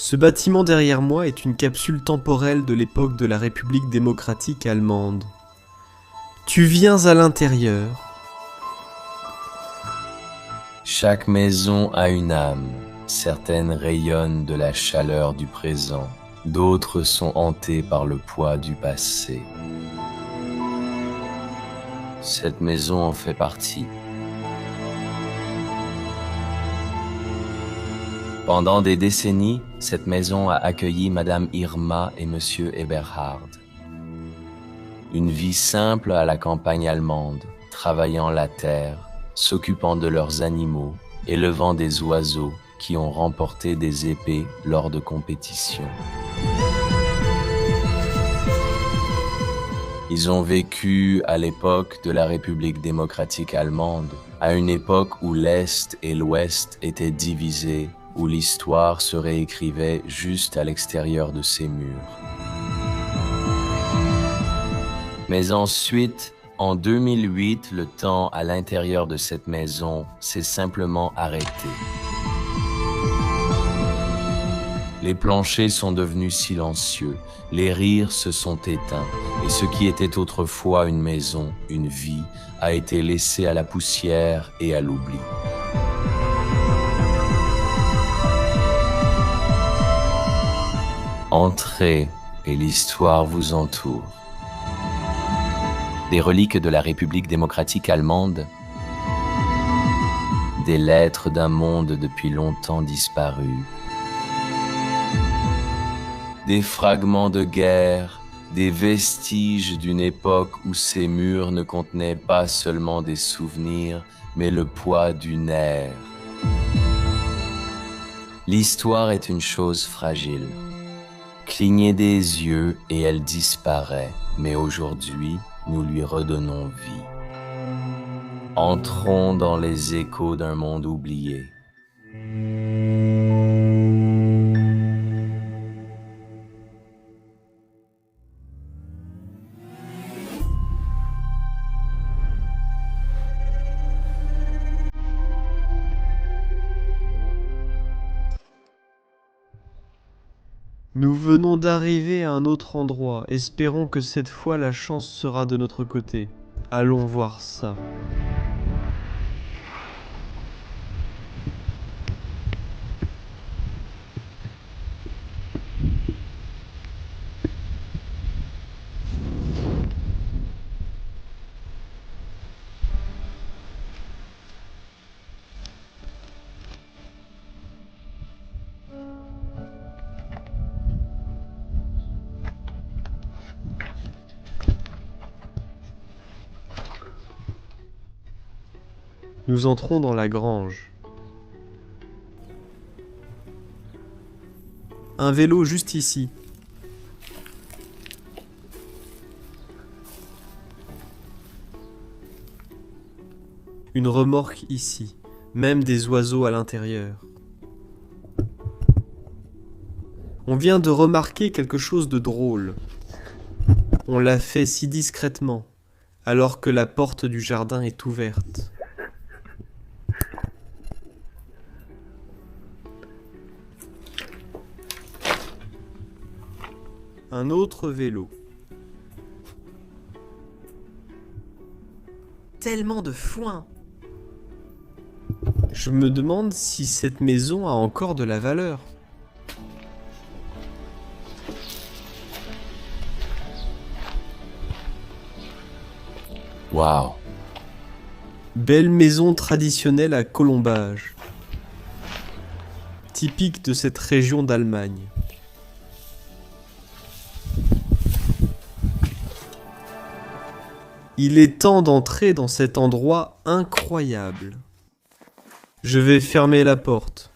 Ce bâtiment derrière moi est une capsule temporelle de l'époque de la République démocratique allemande. Tu viens à l'intérieur. Chaque maison a une âme. Certaines rayonnent de la chaleur du présent. D'autres sont hantées par le poids du passé. Cette maison en fait partie. Pendant des décennies, cette maison a accueilli Madame Irma et Monsieur Eberhard. Une vie simple à la campagne allemande, travaillant la terre, s'occupant de leurs animaux, élevant des oiseaux qui ont remporté des épées lors de compétitions. Ils ont vécu à l'époque de la République démocratique allemande, à une époque où l'Est et l'Ouest étaient divisés, où l'histoire se réécrivait juste à l'extérieur de ces murs. Mais ensuite, en 2008, le temps à l'intérieur de cette maison s'est simplement arrêté. Les planchers sont devenus silencieux, les rires se sont éteints, et ce qui était autrefois une maison, une vie, a été laissé à la poussière et à l'oubli. Entrez et l'histoire vous entoure. Des reliques de la République démocratique allemande, des lettres d'un monde depuis longtemps disparu, des fragments de guerre, des vestiges d'une époque où ces murs ne contenaient pas seulement des souvenirs, mais le poids d'une ère. L'histoire est une chose fragile. Clignez des yeux et elle disparaît, mais aujourd'hui, nous lui redonnons vie. Entrons dans les échos d'un monde oublié. Nous venons d'arriver à un autre endroit. Espérons que cette fois la chance sera de notre côté. Allons voir ça. Nous entrons dans la grange. Un vélo juste ici. Une remorque ici. Même des oiseaux à l'intérieur. On vient de remarquer quelque chose de drôle. On l'a fait si discrètement, alors que la porte du jardin est ouverte. Un autre vélo. Tellement de foin. Je me demande si cette maison a encore de la valeur. Waouh! Belle maison traditionnelle à colombage. Typique de cette région d'Allemagne. Il est temps d'entrer dans cet endroit incroyable. Je vais fermer la porte.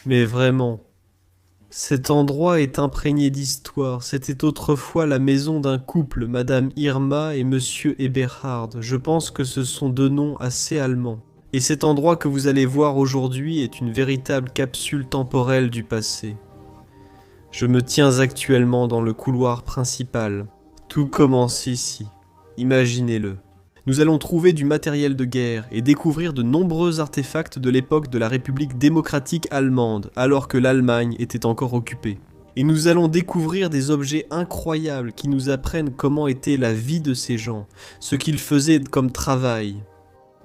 Mais vraiment, cet endroit est imprégné d'histoire. C'était autrefois la maison d'un couple, Madame Irma et Monsieur Eberhard. Je pense que ce sont deux noms assez allemands. Et cet endroit que vous allez voir aujourd'hui est une véritable capsule temporelle du passé. Je me tiens actuellement dans le couloir principal. Tout commence ici. Imaginez-le. Nous allons trouver du matériel de guerre et découvrir de nombreux artefacts de l'époque de la République démocratique allemande, alors que l'Allemagne était encore occupée. Et nous allons découvrir des objets incroyables qui nous apprennent comment était la vie de ces gens, ce qu'ils faisaient comme travail.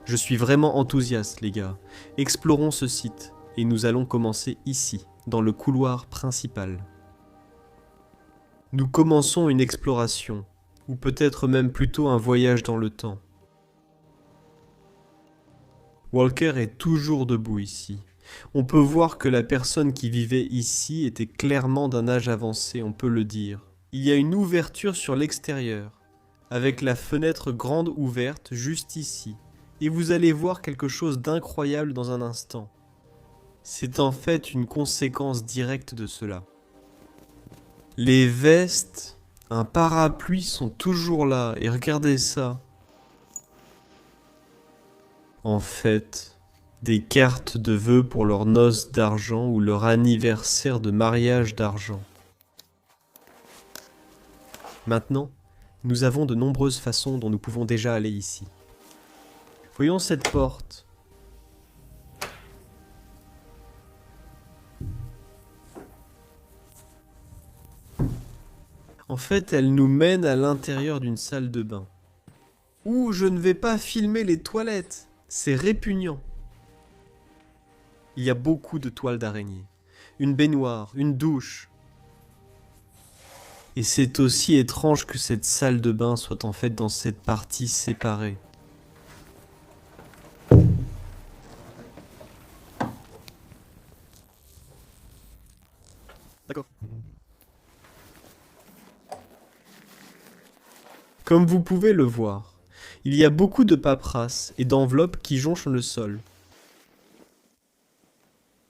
Je suis vraiment enthousiaste, les gars. Explorons ce site, et nous allons commencer ici, dans le couloir principal. Nous commençons une exploration, ou peut-être même plutôt un voyage dans le temps. Walker est toujours debout ici. On peut voir que la personne qui vivait ici était clairement d'un âge avancé, on peut le dire. Il y a une ouverture sur l'extérieur, avec la fenêtre grande ouverte juste ici. Et vous allez voir quelque chose d'incroyable dans un instant. C'est en fait une conséquence directe de cela. Les vestes, un parapluie sont toujours là, et regardez ça. En fait, des cartes de vœux pour leur noces d'argent ou leur anniversaire de mariage d'argent. Maintenant, nous avons de nombreuses façons dont nous pouvons déjà aller ici. Voyons cette porte. En fait, elle nous mène à l'intérieur d'une salle de bain. Ouh, je ne vais pas filmer les toilettes. C'est répugnant. Il y a beaucoup de toiles d'araignée. Une baignoire, une douche. Et c'est aussi étrange que cette salle de bain soit en fait dans cette partie séparée. D'accord. Comme vous pouvez le voir, il y a beaucoup de paperasse et d'enveloppes qui jonchent le sol.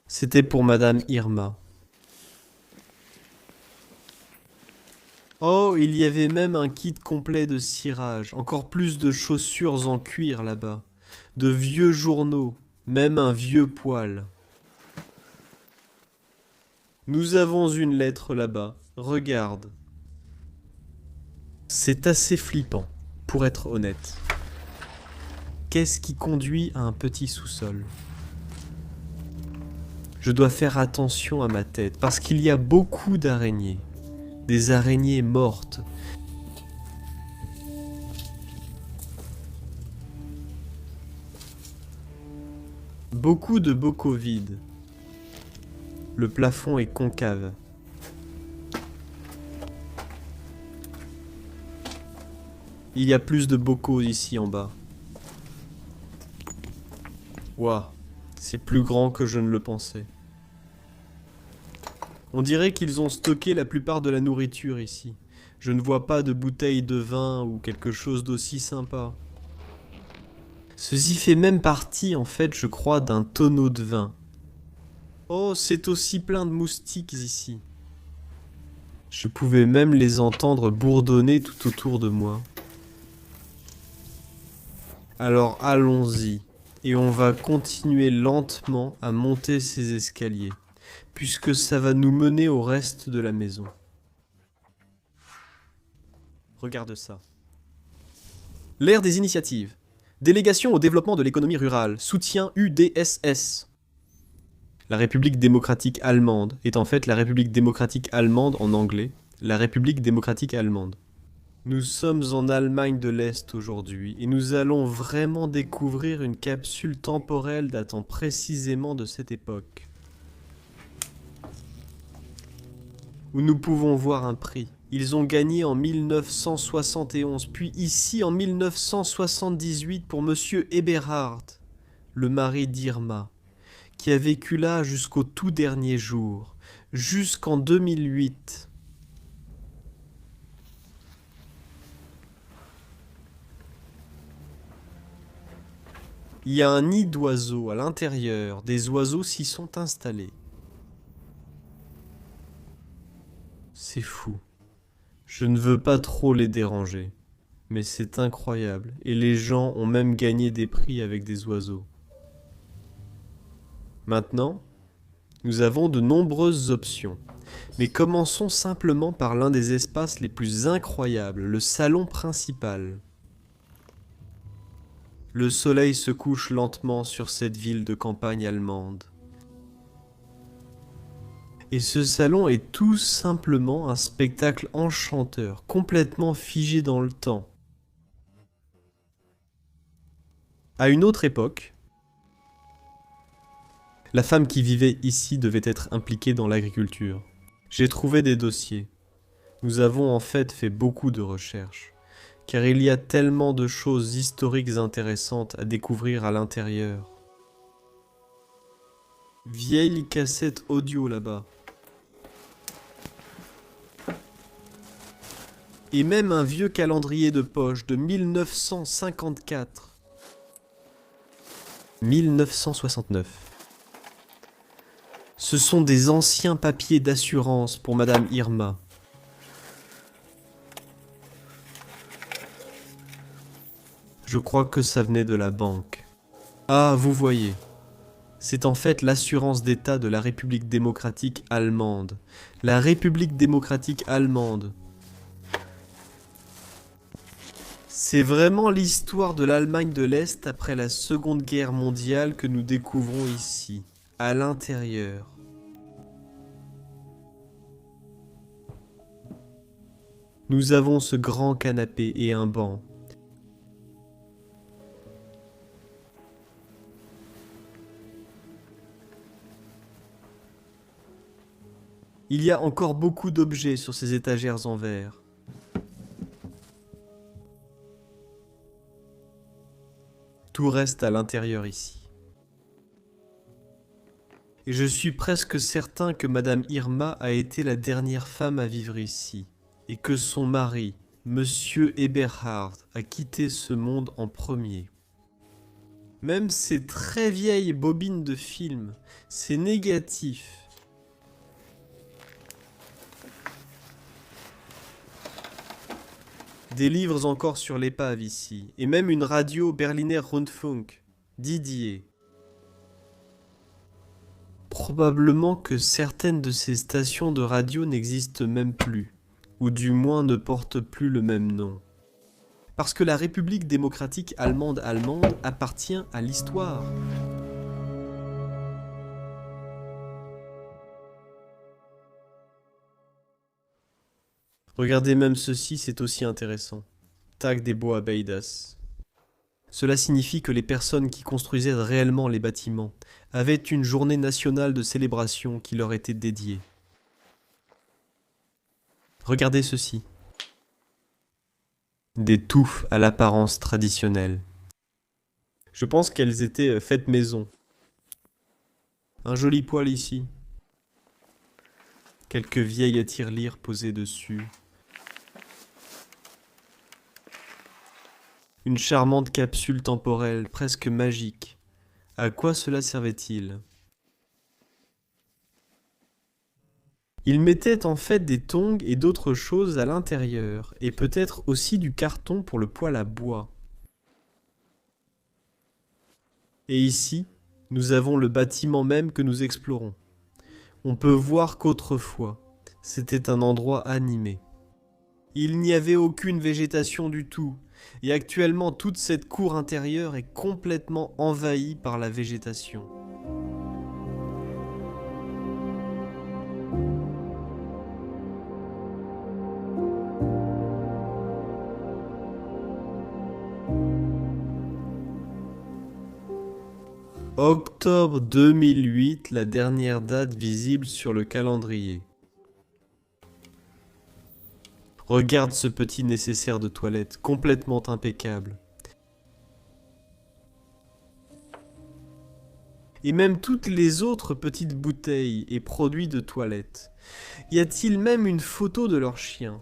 C'était pour Madame Irma. Oh, il y avait même un kit complet de cirage, encore plus de chaussures en cuir là-bas, de vieux journaux, même un vieux poêle. Nous avons une lettre là-bas, regarde. C'est assez flippant, pour être honnête. Qu'est-ce qui conduit à un petit sous-sol ? Je dois faire attention à ma tête, parce qu'il y a beaucoup d'araignées. Des araignées mortes. Beaucoup de bocaux vides. Le plafond est concave. Il y a plus de bocaux ici en bas. Waouh, c'est plus grand que je ne le pensais. On dirait qu'ils ont stocké la plupart de la nourriture ici. Je ne vois pas de bouteilles de vin ou quelque chose d'aussi sympa. Ceci fait même partie, en fait, je crois, d'un tonneau de vin. Oh, c'est aussi plein de moustiques ici. Je pouvais même les entendre bourdonner tout autour de moi. Alors allons-y, et on va continuer lentement à monter ces escaliers, puisque ça va nous mener au reste de la maison. Regarde ça. L'ère des initiatives. Délégation au développement de l'économie rurale. Soutien UDSS. La République démocratique allemande est en fait la République démocratique allemande en anglais. La République démocratique allemande. Nous sommes en Allemagne de l'Est aujourd'hui et nous allons vraiment découvrir une capsule temporelle datant précisément de cette époque. Où nous pouvons voir un prix. Ils ont gagné en 1971, puis ici en 1978 pour Monsieur Eberhard, le mari d'Irma, qui a vécu là jusqu'au tout dernier jour, jusqu'en 2008. Il y a un nid d'oiseaux à l'intérieur, des oiseaux s'y sont installés. C'est fou. Je ne veux pas trop les déranger, mais c'est incroyable, et les gens ont même gagné des prix avec des oiseaux. Maintenant, nous avons de nombreuses options, mais commençons simplement par l'un des espaces les plus incroyables, le salon principal. Le soleil se couche lentement sur cette ville de campagne allemande. Et ce salon est tout simplement un spectacle enchanteur, complètement figé dans le temps. À une autre époque, la femme qui vivait ici devait être impliquée dans l'agriculture. J'ai trouvé des dossiers. Nous avons en fait beaucoup de recherches, car il y a tellement de choses historiques intéressantes à découvrir à l'intérieur. Vieille cassette audio là-bas. Et même un vieux calendrier de poche de 1954. 1969. Ce sont des anciens papiers d'assurance pour Madame Irma. Je crois que ça venait de la banque. Ah, vous voyez. C'est en fait l'assurance d'État de la République démocratique allemande. La République démocratique allemande. C'est vraiment l'histoire de l'Allemagne de l'Est après la Seconde Guerre mondiale que nous découvrons ici, à l'intérieur. Nous avons ce grand canapé et un banc. Il y a encore beaucoup d'objets sur ces étagères en verre. Tout reste à l'intérieur ici. Et je suis presque certain que Madame Irma a été la dernière femme à vivre ici, et que son mari, Monsieur Eberhard, a quitté ce monde en premier. Même ces très vieilles bobines de films, ces négatifs, des livres encore sur l'épave ici, et même une radio Berliner Rundfunk, Didier. Probablement que certaines de ces stations de radio n'existent même plus, ou du moins ne portent plus le même nom. Parce que la République démocratique allemande appartient à l'histoire. Regardez même ceci, c'est aussi intéressant. Tag des Boabeidas. Cela signifie que les personnes qui construisaient réellement les bâtiments avaient une journée nationale de célébration qui leur était dédiée. Regardez ceci. Des touffes à l'apparence traditionnelle. Je pense qu'elles étaient faites maison. Un joli poêle ici. Quelques vieilles tirelires posées dessus. Une charmante capsule temporelle, presque magique. À quoi cela servait-il ? Il mettait en fait des tongs et d'autres choses à l'intérieur, et peut-être aussi du carton pour le poêle à bois. Et ici, nous avons le bâtiment même que nous explorons. On peut voir qu'autrefois, c'était un endroit animé. Il n'y avait aucune végétation du tout, et actuellement toute cette cour intérieure est complètement envahie par la végétation. Octobre 2008, la dernière date visible sur le calendrier. Regarde ce petit nécessaire de toilette, complètement impeccable. Et même toutes les autres petites bouteilles et produits de toilette. Y a-t-il même une photo de leur chien ?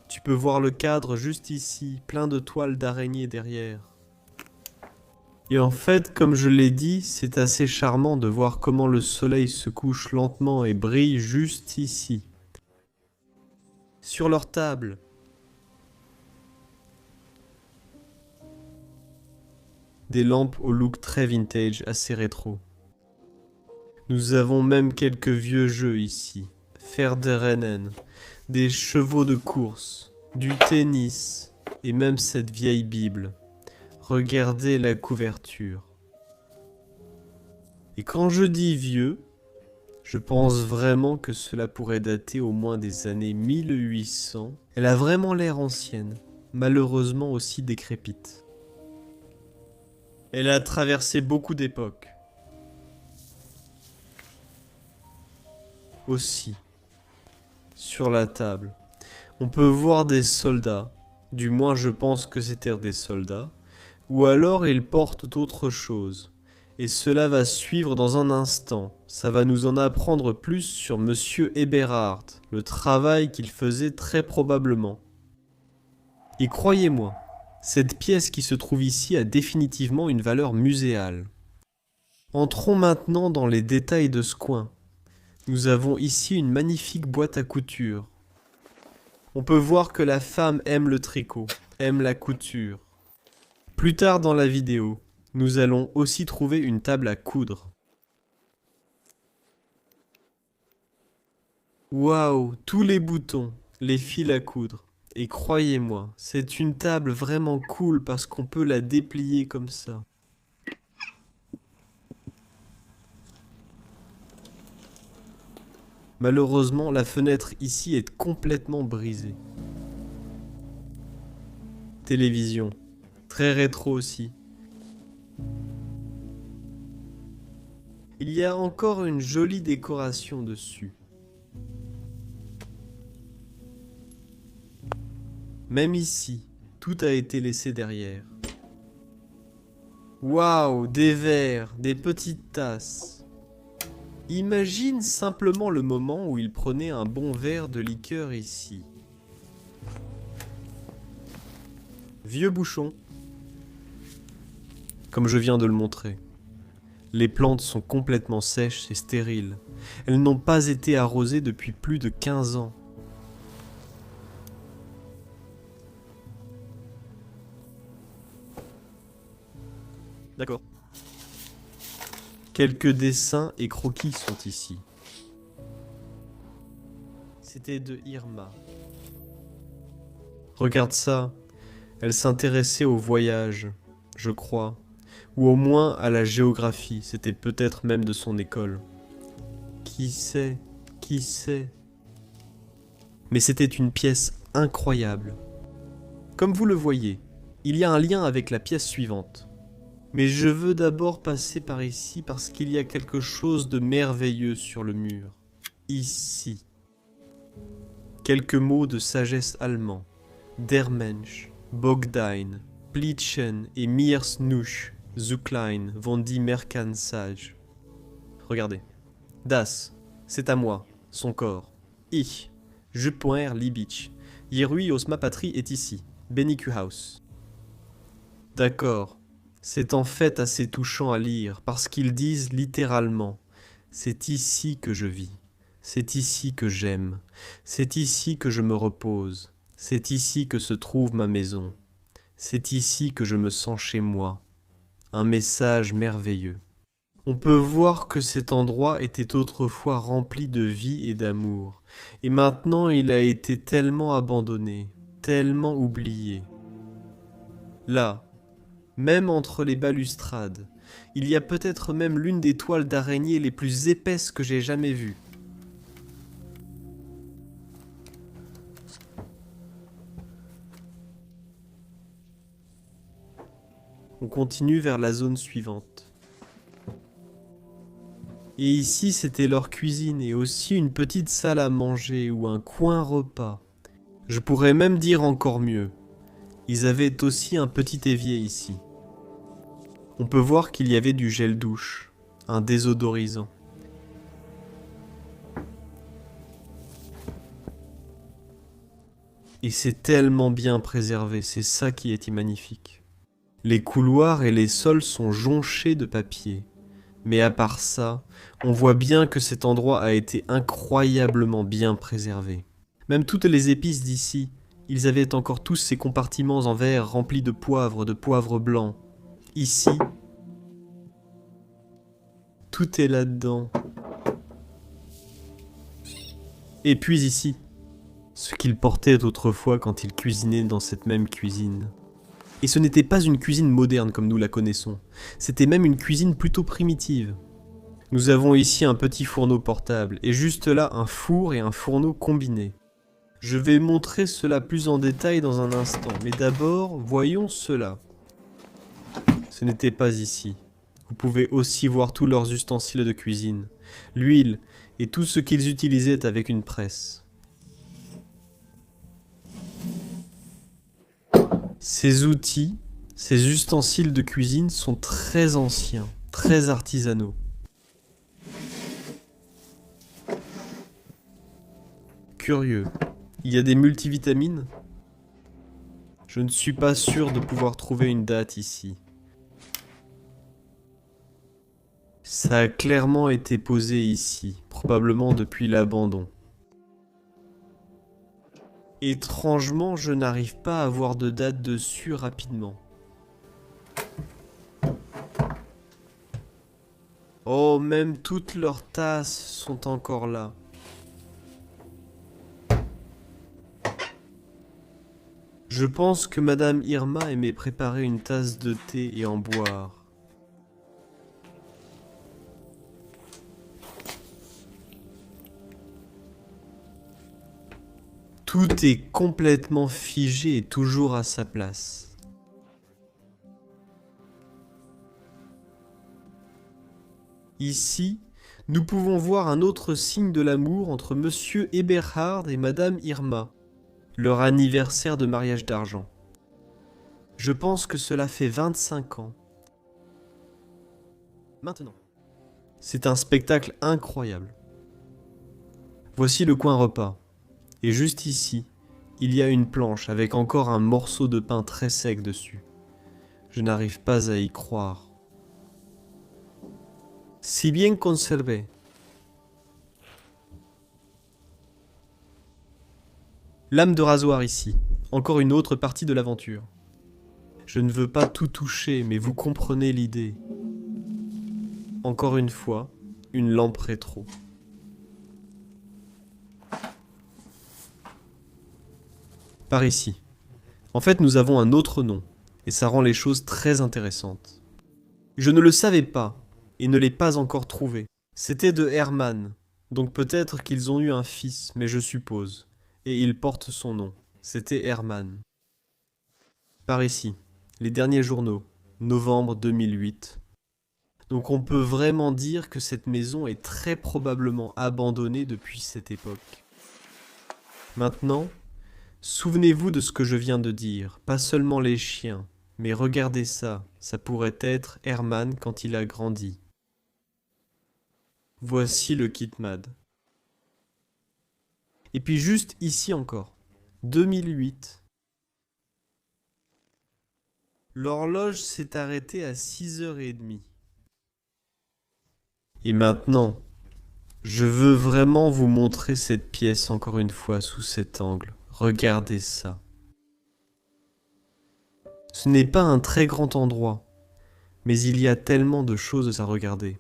Tu peux voir le cadre juste ici, plein de toiles d'araignées derrière. Et en fait, comme je l'ai dit, c'est assez charmant de voir comment le soleil se couche lentement et brille juste ici. Sur leur table. Des lampes au look très vintage, assez rétro. Nous avons même quelques vieux jeux ici. Pferderennen, des chevaux de course, du tennis et même cette vieille Bible. Regardez la couverture. Et quand je dis vieux, je pense vraiment que cela pourrait dater au moins des années 1800. Elle a vraiment l'air ancienne, malheureusement aussi décrépite. Elle a traversé beaucoup d'époques. Aussi, sur la table, on peut voir des soldats, du moins je pense que c'était des soldats, ou alors ils portent d'autres choses. Et cela va suivre dans un instant. Ça va nous en apprendre plus sur Monsieur Eberhard, le travail qu'il faisait très probablement. Et croyez-moi, cette pièce qui se trouve ici a définitivement une valeur muséale. Entrons maintenant dans les détails de ce coin. Nous avons ici une magnifique boîte à couture. On peut voir que la femme aime le tricot, aime la couture. Plus tard dans la vidéo, nous allons aussi trouver une table à coudre. Waouh, tous les boutons, les fils à coudre. Et croyez-moi, c'est une table vraiment cool parce qu'on peut la déplier comme ça. Malheureusement, la fenêtre ici est complètement brisée. Télévision, très rétro aussi. Il y a encore une jolie décoration dessus. Même ici, tout a été laissé derrière. Waouh, des verres, des petites tasses. Imagine simplement le moment où il prenait un bon verre de liqueur ici. Vieux bouchon. Comme je viens de le montrer. Les plantes sont complètement sèches et stériles. Elles n'ont pas été arrosées depuis plus de 15 ans. D'accord. Quelques dessins et croquis sont ici. C'était de Irma. Regarde ça. Elle s'intéressait au voyage, je crois. Ou au moins à la géographie, c'était peut-être même de son école. Qui sait? Qui sait? Mais c'était une pièce incroyable. Comme vous le voyez, il y a un lien avec la pièce suivante. Mais je veux d'abord passer par ici parce qu'il y a quelque chose de merveilleux sur le mur. Ici. Quelques mots de sagesse allemand. Der Mensch, Bogdain, Plitschen et Mirs Nusch. Zuklein, von die Merkan sage. Regardez. Das, c'est à moi, son corps. Ich, je poer Libich. Yerui osma patrie est ici, Benikuhaus. D'accord, c'est en fait assez touchant à lire, parce qu'ils disent littéralement « C'est ici que je vis, c'est ici que j'aime, c'est ici que je me repose, c'est ici que se trouve ma maison, c'est ici que je me sens chez moi. » Un message merveilleux. On peut voir que cet endroit était autrefois rempli de vie et d'amour, et maintenant il a été tellement abandonné, tellement oublié. Là, même entre les balustrades, il y a peut-être même l'une des toiles d'araignée les plus épaisses que j'ai jamais vues. On continue vers la zone suivante. Et ici, c'était leur cuisine et aussi une petite salle à manger ou un coin repas. Je pourrais même dire encore mieux. Ils avaient aussi un petit évier ici. On peut voir qu'il y avait du gel douche, un désodorisant. Et c'est tellement bien préservé, c'est ça qui est magnifique. Les couloirs et les sols sont jonchés de papier. Mais à part ça, on voit bien que cet endroit a été incroyablement bien préservé. Même toutes les épices d'ici, ils avaient encore tous ces compartiments en verre remplis de poivre blanc. Ici, tout est là-dedans. Et puis ici, ce qu'il portait autrefois quand il cuisinait dans cette même cuisine. Et ce n'était pas une cuisine moderne comme nous la connaissons, c'était même une cuisine plutôt primitive. Nous avons ici un petit fourneau portable, et juste là un four et un fourneau combinés. Je vais montrer cela plus en détail dans un instant, mais d'abord, voyons cela. Ce n'était pas ici. Vous pouvez aussi voir tous leurs ustensiles de cuisine, l'huile et tout ce qu'ils utilisaient avec une presse. Ces outils, ces ustensiles de cuisine sont très anciens, très artisanaux. Curieux, il y a des multivitamines? Je ne suis pas sûr de pouvoir trouver une date ici. Ça a clairement été posé ici, probablement depuis l'abandon. Étrangement, je n'arrive pas à avoir de date dessus rapidement. Oh, même toutes leurs tasses sont encore là. Je pense que Madame Irma aimait préparer une tasse de thé et en boire. Tout est complètement figé et toujours à sa place. Ici, nous pouvons voir un autre signe de l'amour entre Monsieur Eberhard et Madame Irma, leur anniversaire de mariage d'argent. Je pense que cela fait 25 ans. Maintenant. C'est un spectacle incroyable. Voici le coin repas. Et juste ici, il y a une planche avec encore un morceau de pain très sec dessus. Je n'arrive pas à y croire. Si bien conservé. Lame de rasoir ici, encore une autre partie de l'aventure. Je ne veux pas tout toucher, mais vous comprenez l'idée. Encore une fois, une lampe rétro. Par ici. En fait, nous avons un autre nom, et ça rend les choses très intéressantes. Je ne le savais pas, et ne l'ai pas encore trouvé. C'était de Hermann, donc peut-être qu'ils ont eu un fils, mais je suppose. Et il porte son nom. C'était Hermann. Par ici, les derniers journaux, novembre 2008. Donc on peut vraiment dire que cette maison est très probablement abandonnée depuis cette époque. Maintenant, souvenez-vous de ce que je viens de dire, pas seulement les chiens, mais regardez ça, ça pourrait être Hermann quand il a grandi. Voici le KitMad. Et puis juste ici encore, 2008. L'horloge s'est arrêtée à 6h30. Et maintenant, je veux vraiment vous montrer cette pièce encore une fois sous cet angle. Regardez ça. Ce n'est pas un très grand endroit, mais il y a tellement de choses à regarder.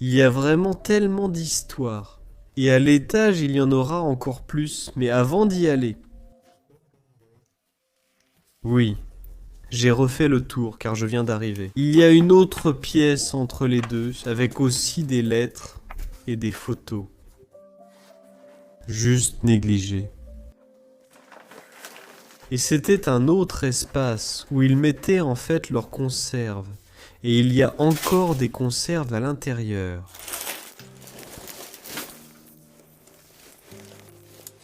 Il y a vraiment tellement d'histoires. Et à l'étage, il y en aura encore plus, mais avant d'y aller. Oui, j'ai refait le tour car je viens d'arriver. Il y a une autre pièce entre les deux, avec aussi des lettres et des photos. Juste négligées. Et c'était un autre espace où ils mettaient en fait leurs conserves. Et il y a encore des conserves à l'intérieur.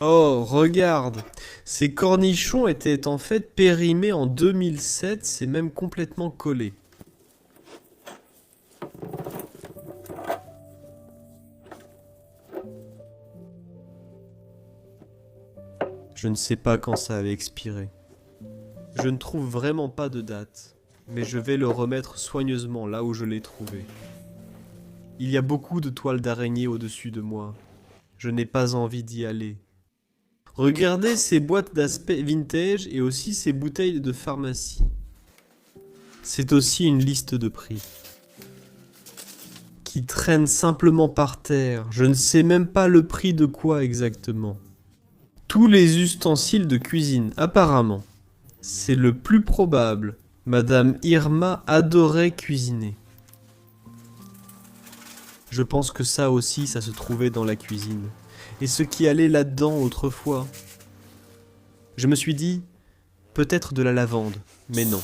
Oh, regarde! Ces cornichons étaient en fait périmés en 2007, c'est même complètement collé. Je ne sais pas quand ça avait expiré. Je ne trouve vraiment pas de date, mais je vais le remettre soigneusement là où je l'ai trouvé. Il y a beaucoup de toiles d'araignée au-dessus de moi. Je n'ai pas envie d'y aller. Regardez ces boîtes d'aspect vintage et aussi ces bouteilles de pharmacie. C'est aussi une liste de prix. Qui traînent simplement par terre. Je ne sais même pas le prix de quoi exactement. Tous les ustensiles de cuisine, apparemment. C'est le plus probable. Madame Irma adorait cuisiner. Je pense que ça aussi, ça se trouvait dans la cuisine. Et ce qui allait là-dedans autrefois. Je me suis dit, peut-être de la lavande, mais non,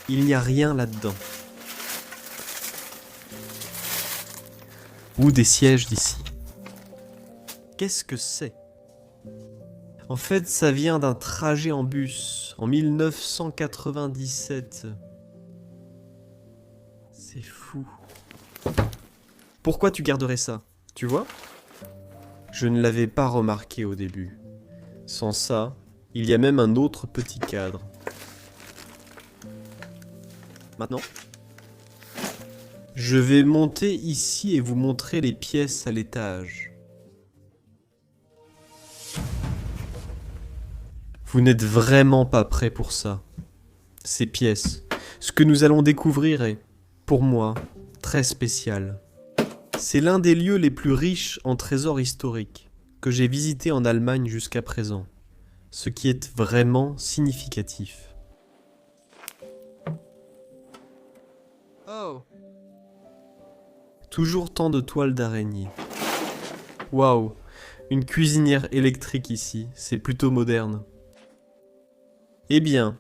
il n'y a rien là-dedans. Ou des sièges d'ici. Qu'est-ce que c'est? En fait, ça vient d'un trajet en bus, en 1997. C'est fou. Pourquoi tu garderais ça? Tu vois? Je ne l'avais pas remarqué au début. Sans ça, il y a même un autre petit cadre. Maintenant, je vais monter ici et vous montrer les pièces à l'étage. Vous n'êtes vraiment pas prêts pour ça. Ces pièces, ce que nous allons découvrir est, pour moi, très spécial. C'est l'un des lieux les plus riches en trésors historiques que j'ai visité en Allemagne jusqu'à présent, ce qui est vraiment significatif. Oh! Toujours tant de toiles d'araignée. Waouh! Une cuisinière électrique ici, c'est plutôt moderne. Eh bien,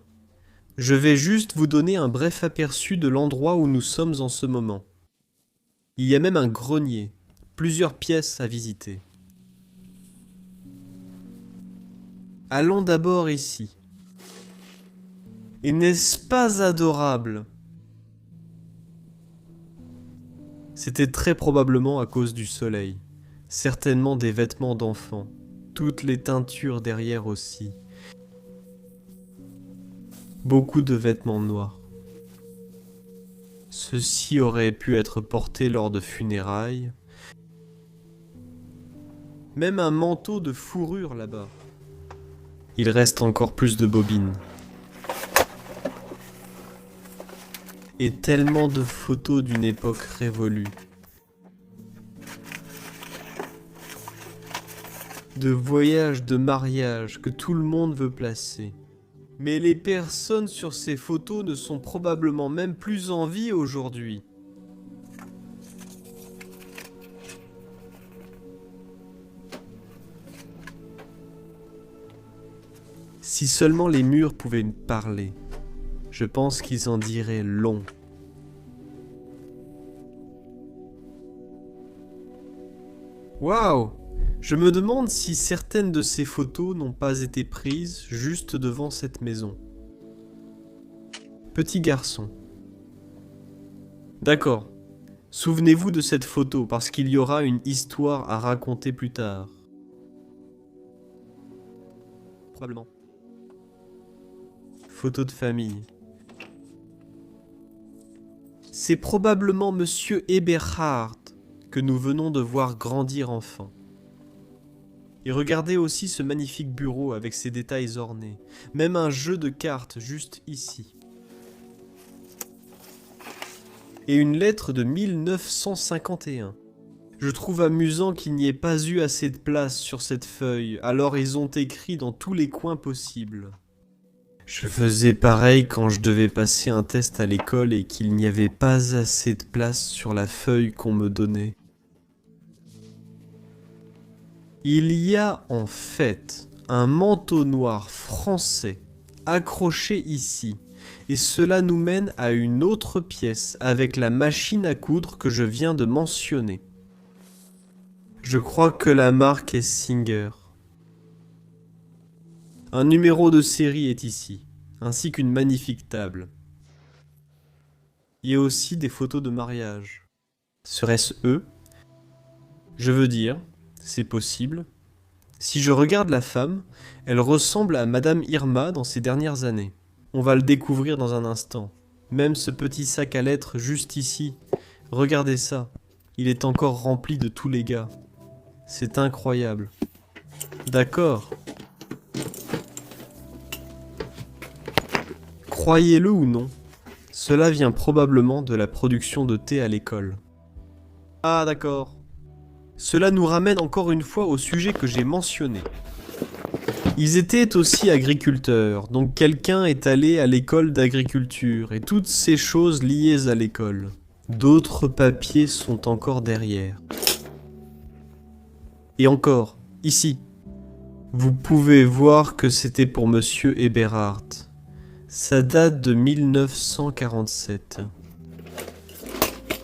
je vais juste vous donner un bref aperçu de l'endroit où nous sommes en ce moment. Il y a même un grenier, plusieurs pièces à visiter. Allons d'abord ici. Et n'est-ce pas adorable? C'était très probablement à cause du soleil. Certainement des vêtements d'enfants. Toutes les teintures derrière aussi. Beaucoup de vêtements noirs. Ceux-ci auraient pu être portés lors de funérailles. Même un manteau de fourrure là-bas. Il reste encore plus de bobines. Et tellement de photos d'une époque révolue. De voyages, de mariages que tout le monde veut placer. Mais les personnes sur ces photos ne sont probablement même plus en vie aujourd'hui. Si seulement les murs pouvaient parler, je pense qu'ils en diraient long. Waouh! Je me demande si certaines de ces photos n'ont pas été prises juste devant cette maison. Petit garçon. D'accord. Souvenez-vous de cette photo parce qu'il y aura une histoire à raconter plus tard. Probablement. Photo de famille. C'est probablement Monsieur Eberhard que nous venons de voir grandir enfant. Et regardez aussi ce magnifique bureau avec ses détails ornés. Même un jeu de cartes juste ici. Et une lettre de 1951. Je trouve amusant qu'il n'y ait pas eu assez de place sur cette feuille, alors ils ont écrit dans tous les coins possibles. Je faisais pareil quand je devais passer un test à l'école et qu'il n'y avait pas assez de place sur la feuille qu'on me donnait. Il y a en fait un manteau noir français accroché ici, et cela nous mène à une autre pièce avec la machine à coudre que je viens de mentionner. Je crois que la marque est Singer. Un numéro de série est ici, ainsi qu'une magnifique table. Il y a aussi des photos de mariage. Serait-ce eux? Je veux dire, c'est possible. Si je regarde la femme, elle ressemble à Madame Irma dans ses dernières années. On va le découvrir dans un instant. Même ce petit sac à lettres juste ici. Regardez ça. Il est encore rempli de tous les gars. C'est incroyable. D'accord. Croyez-le ou non, cela vient probablement de la production de thé à l'école. Ah d'accord. Cela nous ramène encore une fois au sujet que j'ai mentionné. Ils étaient aussi agriculteurs, donc quelqu'un est allé à l'école d'agriculture et toutes ces choses liées à l'école. D'autres papiers sont encore derrière. Et encore, ici. Vous pouvez voir que c'était pour Monsieur Eberhard. Ça date de 1947.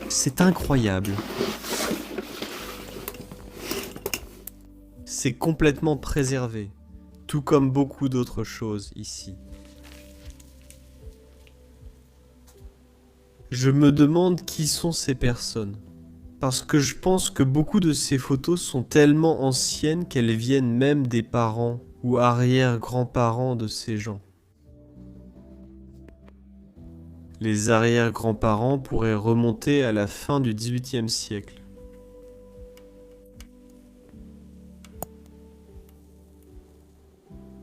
C'est incroyable. C'est complètement préservé, tout comme beaucoup d'autres choses ici. Je me demande qui sont ces personnes, parce que je pense que beaucoup de ces photos sont tellement anciennes qu'elles viennent même des parents ou arrière-grands-parents de ces gens. Les arrière-grands-parents pourraient remonter à la fin du XVIIIe siècle.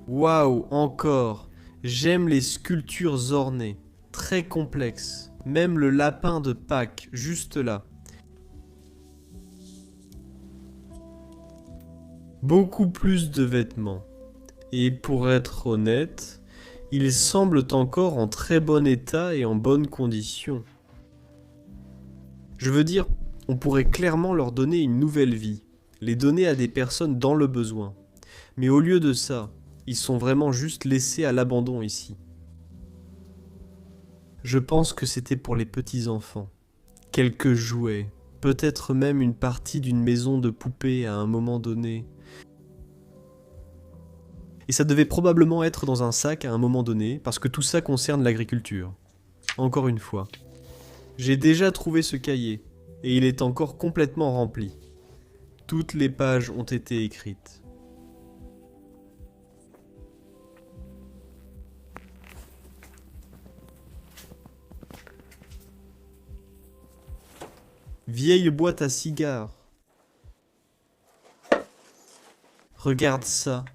Waouh, encore! J'aime les sculptures ornées, très complexes. Même le lapin de Pâques, juste là. Beaucoup plus de vêtements. Et pour être honnête, ils semblent encore en très bon état et en bonne condition. Je veux dire, on pourrait clairement leur donner une nouvelle vie, les donner à des personnes dans le besoin. Mais au lieu de ça, ils sont vraiment juste laissés à l'abandon ici. Je pense que c'était pour les petits-enfants. Quelques jouets, peut-être même une partie d'une maison de poupées à un moment donné. Et ça devait probablement être dans un sac à un moment donné, parce que tout ça concerne l'agriculture. Encore une fois. J'ai déjà trouvé ce cahier, et il est encore complètement rempli. Toutes les pages ont été écrites. Vieille boîte à cigares. Regarde ça.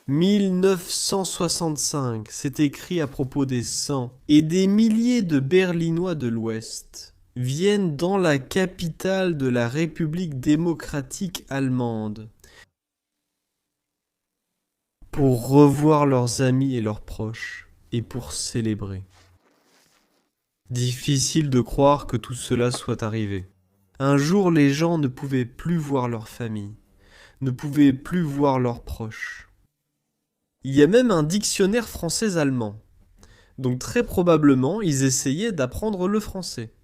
« 1965 », c'est écrit à propos des 100, et des milliers de Berlinois de l'Ouest viennent dans la capitale de la République démocratique allemande pour revoir leurs amis et leurs proches, et pour célébrer. Difficile de croire que tout cela soit arrivé. Un jour, les gens ne pouvaient plus voir leur famille, ne pouvaient plus voir leurs proches. Il y a même un dictionnaire français-allemand. Donc très probablement, ils essayaient d'apprendre le français.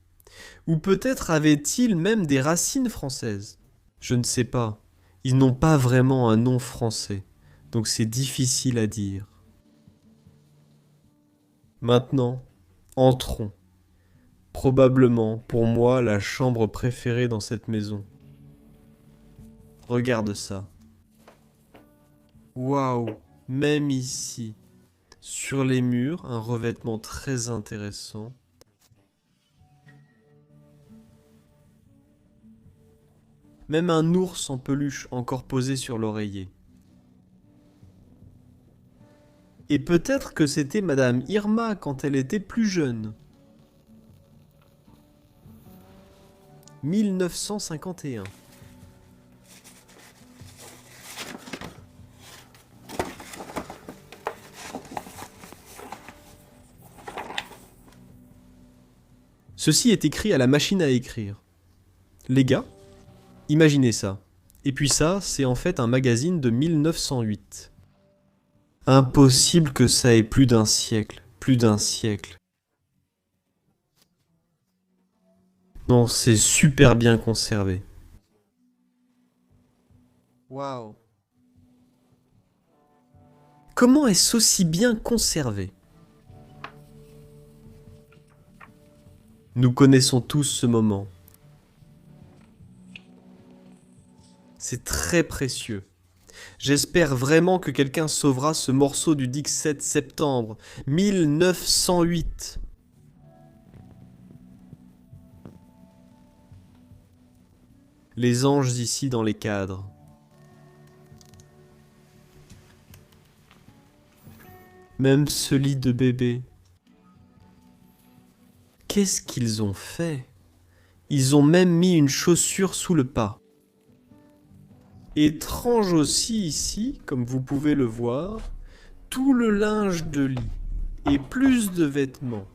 Ou peut-être avaient-ils même des racines françaises. Je ne sais pas. Ils n'ont pas vraiment un nom français. Donc c'est difficile à dire. Maintenant, entrons. Probablement, pour moi, la chambre préférée dans cette maison. Regarde ça. Waouh! Même ici, sur les murs, un revêtement très intéressant. Même un ours en peluche encore posé sur l'oreiller. Et peut-être que c'était Madame Irma quand elle était plus jeune. 1951. Ceci est écrit à la machine à écrire. Les gars, imaginez ça. Et puis ça, c'est en fait un magazine de 1908. Impossible que ça ait plus d'un siècle. Plus d'un siècle. Non, c'est super bien conservé. Waouh. Comment est-ce aussi bien conservé? Nous connaissons tous ce moment. C'est très précieux. J'espère vraiment que quelqu'un sauvera ce morceau du 17 septembre 1908. Les anges ici dans les cadres. Même ce lit de bébé. Qu'est-ce qu'ils ont fait? Ils ont même mis une chaussure sous le pas. Étrange aussi ici, comme vous pouvez le voir, tout le linge de lit et plus de vêtements,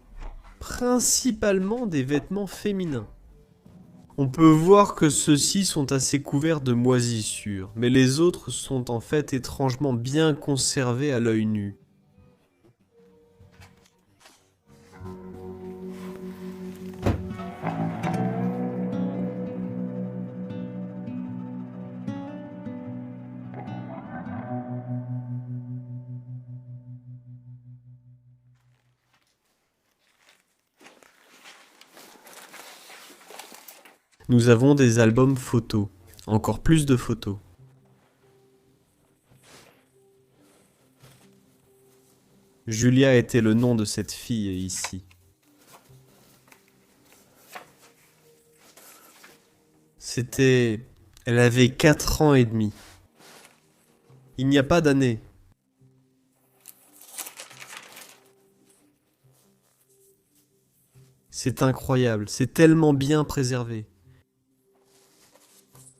principalement des vêtements féminins. On peut voir que ceux-ci sont assez couverts de moisissures, mais les autres sont en fait étrangement bien conservés à l'œil nu. Nous avons des albums photos, encore plus de photos. Julia était le nom de cette fille ici. C'était... Elle avait 4 ans et demi. Il n'y a pas d'année. C'est incroyable, c'est tellement bien préservé.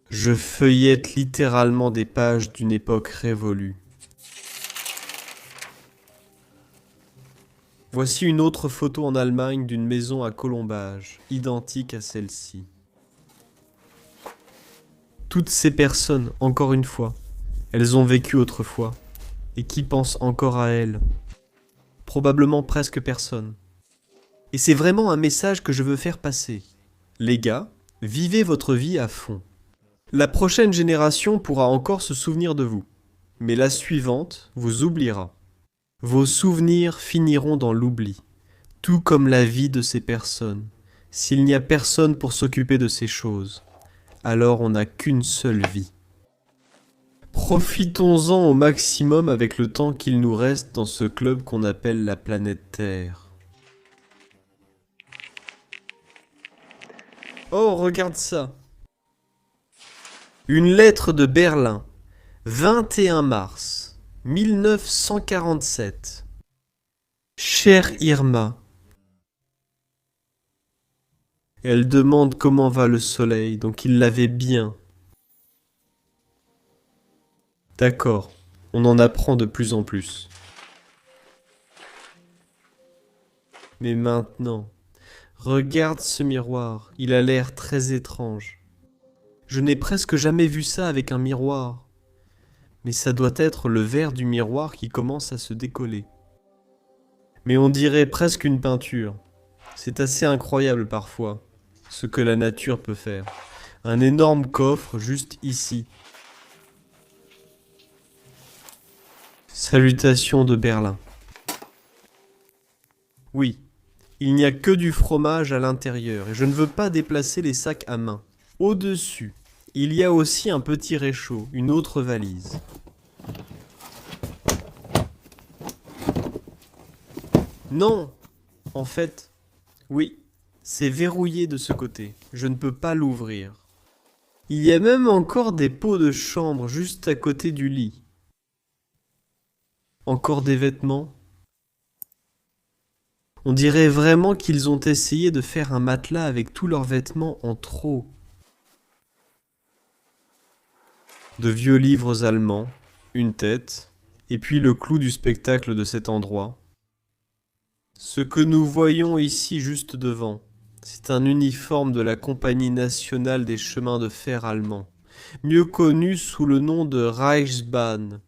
Je feuillette littéralement des pages d'une époque révolue. Voici une autre photo en Allemagne d'une maison à colombage, identique à celle-ci. Toutes ces personnes, encore une fois, elles ont vécu autrefois. Et qui pense encore à elles? Probablement presque personne. Et c'est vraiment un message que je veux faire passer. Les gars, vivez votre vie à fond. La prochaine génération pourra encore se souvenir de vous. Mais la suivante vous oubliera. Vos souvenirs finiront dans l'oubli. Tout comme la vie de ces personnes. S'il n'y a personne pour s'occuper de ces choses, alors on n'a qu'une seule vie. Profitons-en au maximum avec le temps qu'il nous reste dans ce club qu'on appelle la planète Terre. Oh, regarde ça! Une lettre de Berlin, 21 mars 1947. Chère Irma, elle demande comment va le soleil, donc il l'avait bien. D'accord, on en apprend de plus en plus. Mais maintenant, regarde ce miroir, il a l'air très étrange. Je n'ai presque jamais vu ça avec un miroir. Mais ça doit être le verre du miroir qui commence à se décoller. Mais on dirait presque une peinture. C'est assez incroyable parfois, ce que la nature peut faire. Un énorme coffre juste ici. Salutations de Berlin. Oui, il n'y a que du fromage à l'intérieur et je ne veux pas déplacer les sacs à main. Au-dessus, il y a aussi un petit réchaud, une autre valise. Non! En fait, oui, c'est verrouillé de ce côté. Je ne peux pas l'ouvrir. Il y a même encore des pots de chambre juste à côté du lit. Encore des vêtements. On dirait vraiment qu'ils ont essayé de faire un matelas avec tous leurs vêtements en trop. De vieux livres allemands, une tête, et puis le clou du spectacle de cet endroit. Ce que nous voyons ici juste devant, c'est un uniforme de la Compagnie nationale des chemins de fer allemands, mieux connu sous le nom de Reichsbahn.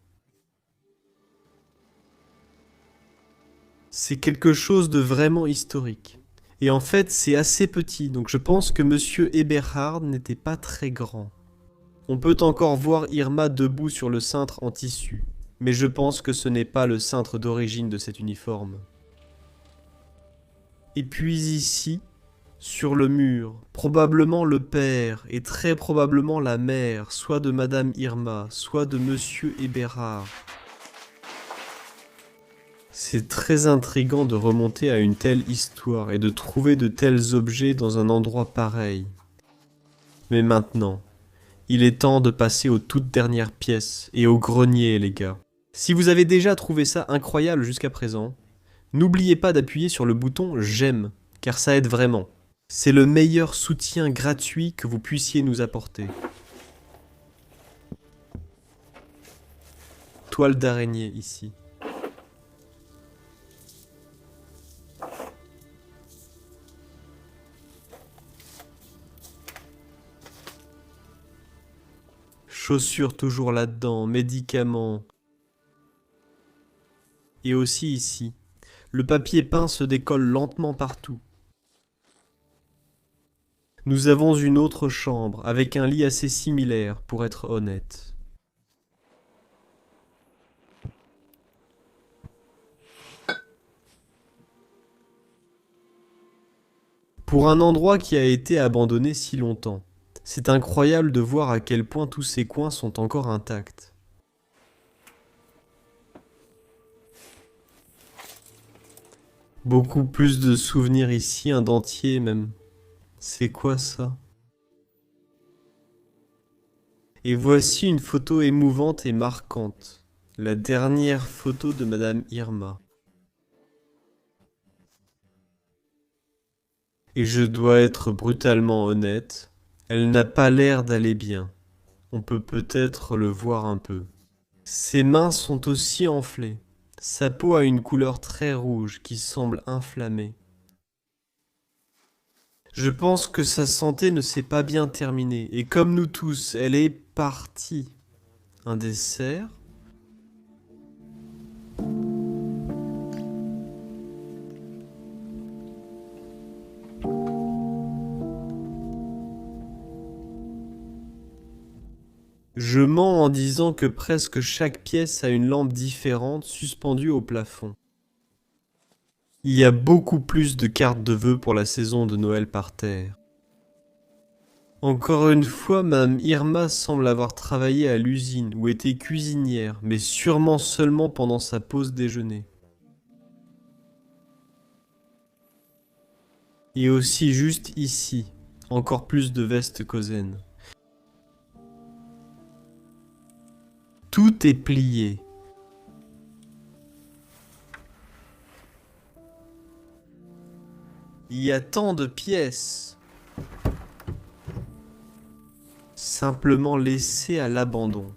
C'est quelque chose de vraiment historique. Et en fait, c'est assez petit, donc je pense que Monsieur Eberhard n'était pas très grand. On peut encore voir Irma debout sur le cintre en tissu, mais je pense que ce n'est pas le cintre d'origine de cet uniforme. Et puis ici, sur le mur, probablement le père et très probablement la mère, soit de Madame Irma, soit de Monsieur Eberhard. C'est très intriguant de remonter à une telle histoire et de trouver de tels objets dans un endroit pareil. Mais maintenant, il est temps de passer aux toutes dernières pièces et au grenier, les gars. Si vous avez déjà trouvé ça incroyable jusqu'à présent, n'oubliez pas d'appuyer sur le bouton « J'aime », car ça aide vraiment. C'est le meilleur soutien gratuit que vous puissiez nous apporter. Toile d'araignée ici. Chaussures toujours là-dedans, médicaments. Et aussi ici. Le papier peint se décolle lentement partout. Nous avons une autre chambre, avec un lit assez similaire, pour être honnête. Pour un endroit qui a été abandonné si longtemps, c'est incroyable de voir à quel point tous ces coins sont encore intacts. Beaucoup plus de souvenirs ici, un dentier même. C'est quoi ça? Et voici une photo émouvante et marquante. La dernière photo de Madame Irma. Et je dois être brutalement honnête, elle n'a pas l'air d'aller bien. On peut peut-être le voir un peu. Ses mains sont aussi enflées. Sa peau a une couleur très rouge qui semble inflammée. Je pense que sa santé ne s'est pas bien terminée, et comme nous tous, elle est partie. Un dessert ? Je mens en disant que presque chaque pièce a une lampe différente suspendue au plafond. Il y a beaucoup plus de cartes de vœux pour la saison de Noël par terre. Encore une fois, Mme Irma semble avoir travaillé à l'usine ou été cuisinière, mais sûrement seulement pendant sa pause déjeuner. Et aussi juste ici, encore plus de vestes Kozen. Tout est plié. Il y a tant de pièces. Simplement laissées à l'abandon.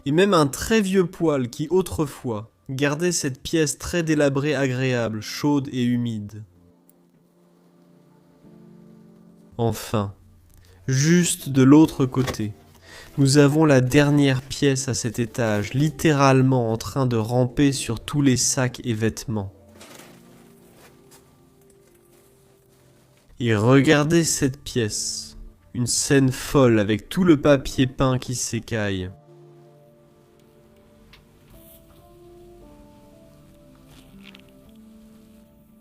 Et même un très vieux poêle qui autrefois gardait cette pièce très délabrée agréable, chaude et humide. Enfin, juste de l'autre côté, nous avons la dernière pièce à cet étage, littéralement en train de ramper sur tous les sacs et vêtements. Et regardez cette pièce, une scène folle avec tout le papier peint qui s'écaille.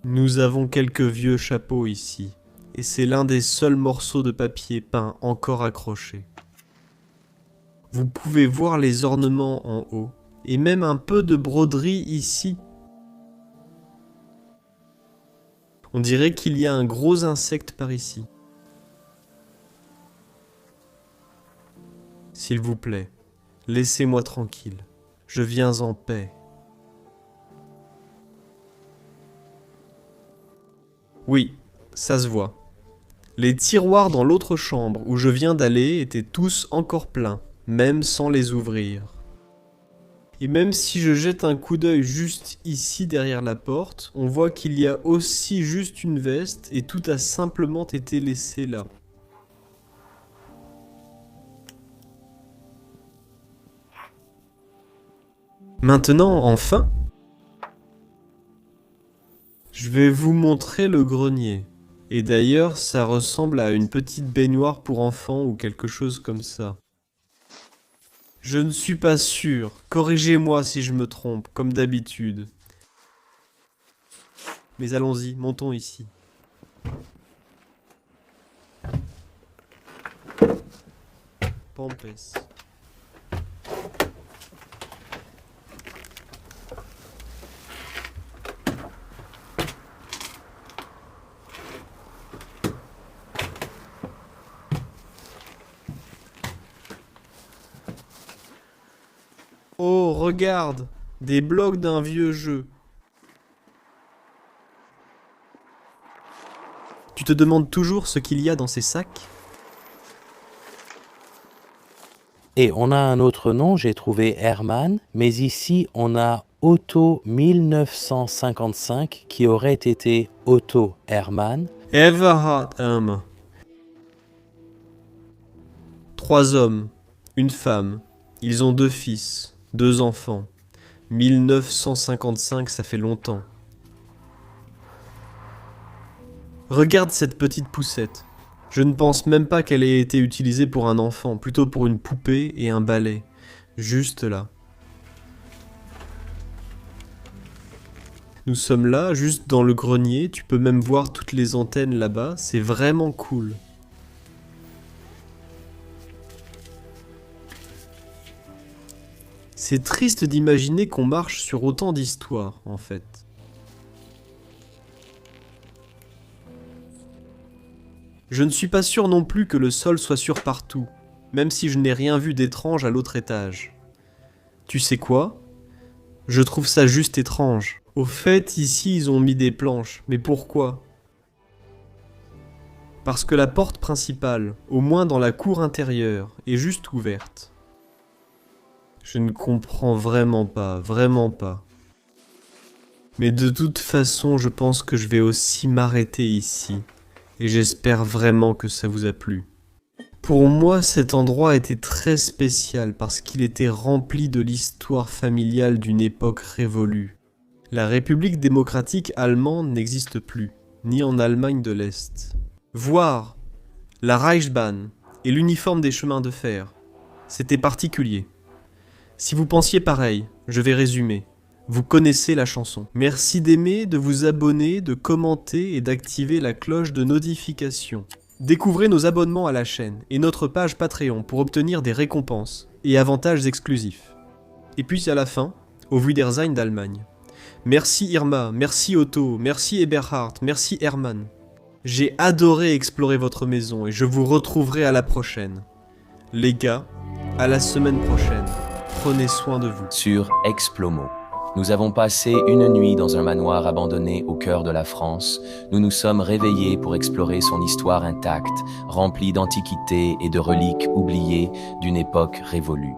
Nous avons quelques vieux chapeaux ici, et c'est l'un des seuls morceaux de papier peint encore accrochés. Vous pouvez voir les ornements en haut, et même un peu de broderie ici. On dirait qu'il y a un gros insecte par ici. S'il vous plaît, laissez-moi tranquille. Je viens en paix. Oui, ça se voit. Les tiroirs dans l'autre chambre où je viens d'aller étaient tous encore pleins, même sans les ouvrir. Et même si je jette un coup d'œil juste ici derrière la porte, on voit qu'il y a aussi juste une veste et tout a simplement été laissé là. Maintenant, enfin, je vais vous montrer le grenier. Et d'ailleurs, ça ressemble à une petite baignoire pour enfants ou quelque chose comme ça. Je ne suis pas sûr. Corrigez-moi si je me trompe, comme d'habitude. Mais allons-y, montons ici. Pampes. Oh, regarde! Des blocs d'un vieux jeu. Tu te demandes toujours ce qu'il y a dans ces sacs? Et on a un autre nom, j'ai trouvé Hermann, mais ici on a Otto 1955 qui aurait été Otto Hermann. Everhard Hermann. 3 hommes, une femme. Ils ont 2 fils, 2 enfants. 1955, ça fait longtemps. Regarde cette petite poussette. Je ne pense même pas qu'elle ait été utilisée pour un enfant, plutôt pour une poupée et un balai. Juste là. Nous sommes là, juste dans le grenier, tu peux même voir toutes les antennes là-bas, c'est vraiment cool. C'est triste d'imaginer qu'on marche sur autant d'histoires, en fait. Je ne suis pas sûr non plus que le sol soit sûr partout, même si je n'ai rien vu d'étrange à l'autre étage. Tu sais quoi? Je trouve ça juste étrange. Au fait, ici, ils ont mis des planches, mais pourquoi? Parce que la porte principale, au moins dans la cour intérieure, est juste ouverte. Je ne comprends vraiment pas, vraiment pas. Mais de toute façon, je pense que je vais aussi m'arrêter ici. Et j'espère vraiment que ça vous a plu. Pour moi, cet endroit était très spécial parce qu'il était rempli de l'histoire familiale d'une époque révolue. La République démocratique allemande n'existe plus, ni en Allemagne de l'Est. Voir la Reichsbahn et l'uniforme des chemins de fer, c'était particulier. Si vous pensiez pareil, je vais résumer. Vous connaissez la chanson. Merci d'aimer, de vous abonner, de commenter et d'activer la cloche de notification. Découvrez nos abonnements à la chaîne et notre page Patreon pour obtenir des récompenses et avantages exclusifs. Et puis à la fin, au Wiedersehen d'Allemagne. Merci Irma, merci Otto, merci Eberhard, merci Hermann. J'ai adoré explorer votre maison et je vous retrouverai à la prochaine. Les gars, à la semaine prochaine. Prenez soin de vous. Sur Explomo. Nous avons passé une nuit dans un manoir abandonné au cœur de la France. Nous nous sommes réveillés pour explorer son histoire intacte, remplie d'antiquités et de reliques oubliées d'une époque révolue.